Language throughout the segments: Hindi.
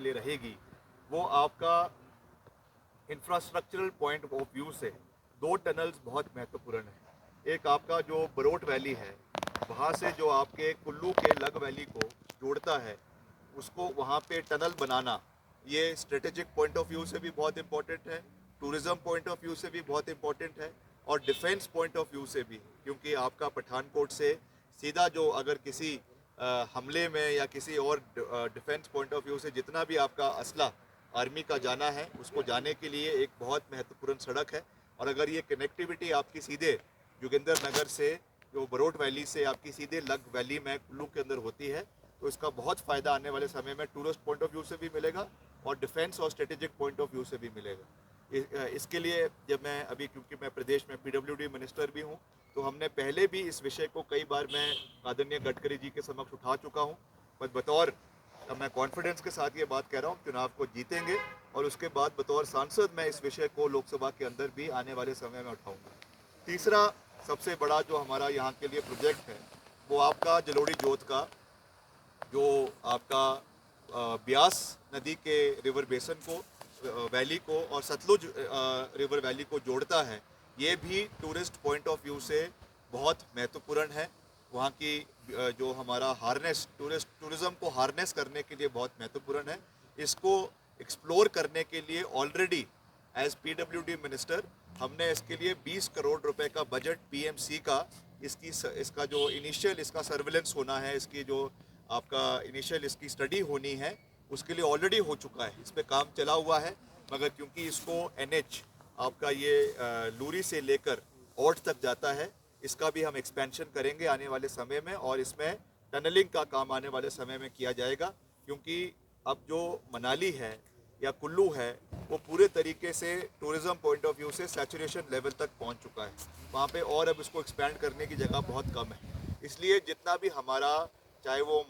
के लिए रहेगी, वो आपका इंफ्रास्ट्रक्चरल पॉइंट ऑफ व्यू से दो टनल्स बहुत महत्वपूर्ण हैं। एक आपका जो बरोट वैली है, वहाँ से जो आपके कुल्लू के लग वैली को जोड़ता है, उसको वहाँ पे टनल बनाना, ये स्ट्रेटेजिक पॉइंट ऑफ व्यू से भी बहुत इम्पोर्टेंट है, टूरिज़्म पॉइंट ऑफ व्यू से भी बहुत इम्पोर्टेंट है, और डिफेंस पॉइंट ऑफ व्यू से भी, क्योंकि आपका पठानकोट से सीधा जो अगर किसी हमले में या किसी और डिफेंस पॉइंट ऑफ व्यू से जितना भी आपका असला आर्मी का जाना है, उसको जाने के लिए एक बहुत महत्वपूर्ण सड़क है। और अगर ये कनेक्टिविटी आपकी सीधे जोगिंदर नगर से जो बरोट वैली से आपकी सीधे लग वैली में कुल्लू के अंदर होती है, तो इसका बहुत फ़ायदा आने वाले समय में टूरिस्ट पॉइंट ऑफ व्यू से भी मिलेगा और डिफेंस और स्ट्रेटेजिक पॉइंट ऑफ व्यू से भी मिलेगा। इसके लिए जब मैं अभी, क्योंकि मैं प्रदेश में पीडब्ल्यूडी मिनिस्टर भी हूँ, तो हमने पहले भी इस विषय को कई बार मैं आदरणीय गडकरी जी के समक्ष उठा चुका हूँ। पर बतौर, अब मैं कॉन्फिडेंस के साथ ये बात कह रहा हूँ, चुनाव को जीतेंगे और उसके बाद बतौर सांसद मैं इस विषय को लोकसभा के अंदर भी आने वाले समय में उठाऊंगा। तीसरा सबसे बड़ा जो हमारा यहाँ के लिए प्रोजेक्ट है, वो आपका जलोड़ी जोत का, जो आपका ब्यास नदी के रिवर बेसन को, वैली को और सतलुज रिवर वैली को जोड़ता है। ये भी टूरिस्ट पॉइंट ऑफ व्यू से बहुत महत्वपूर्ण है। वहाँ की जो हमारा हार्नेस, टूरिज़्म को हार्नेस करने के लिए बहुत महत्वपूर्ण है। इसको एक्सप्लोर करने के लिए ऑलरेडी एज पीडब्ल्यूडी मिनिस्टर हमने इसके लिए 20 करोड़ रुपए का बजट पीएमसी का, इसका जो इनिशियल इसका सर्विलेंस होना है, इसकी जो आपका इनिशियल इसकी स्टडी होनी है, उसके लिए ऑलरेडी हो चुका है। इस पर काम चला हुआ है, मगर क्योंकि इसको एनएच आपका ये लूरी से लेकर औट तक जाता है, इसका भी हम एक्सपेंशन करेंगे आने वाले समय में, और इसमें टनलिंग का काम आने वाले समय में किया जाएगा। क्योंकि अब जो मनाली है या कुल्लू है, वो पूरे तरीके से टूरिज़्म पॉइंट ऑफ व्यू से सैचुरेशन लेवल तक पहुंच चुका है। वहाँ पे और अब इसको एक्सपेंड करने की जगह बहुत कम है। इसलिए जितना भी हमारा, चाहे वो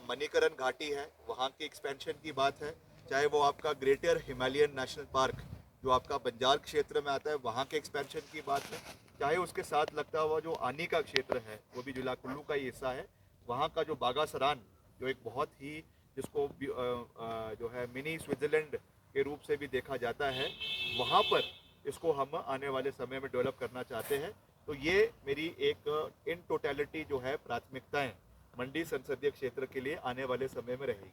मणिकरण घाटी है, वहाँ की एक्सपेंशन की बात है, चाहे वो आपका ग्रेटर हिमालयन नेशनल पार्क जो आपका बंजार क्षेत्र में आता है, वहाँ के एक्सपेंशन की बात है, चाहे उसके साथ लगता हुआ जो आनी का क्षेत्र है, वो भी जिला कुल्लू का ही हिस्सा है, वहाँ का जो बागासरान, जो एक बहुत ही, जिसको जो है मिनी स्विट्ज़रलैंड के रूप से भी देखा जाता है, वहाँ पर इसको हम आने वाले समय में डेवलप करना चाहते हैं। तो ये मेरी एक इन टोटलिटी जो है प्राथमिकताएं मंडी संसदीय क्षेत्र के लिए आने वाले समय में रहेगी।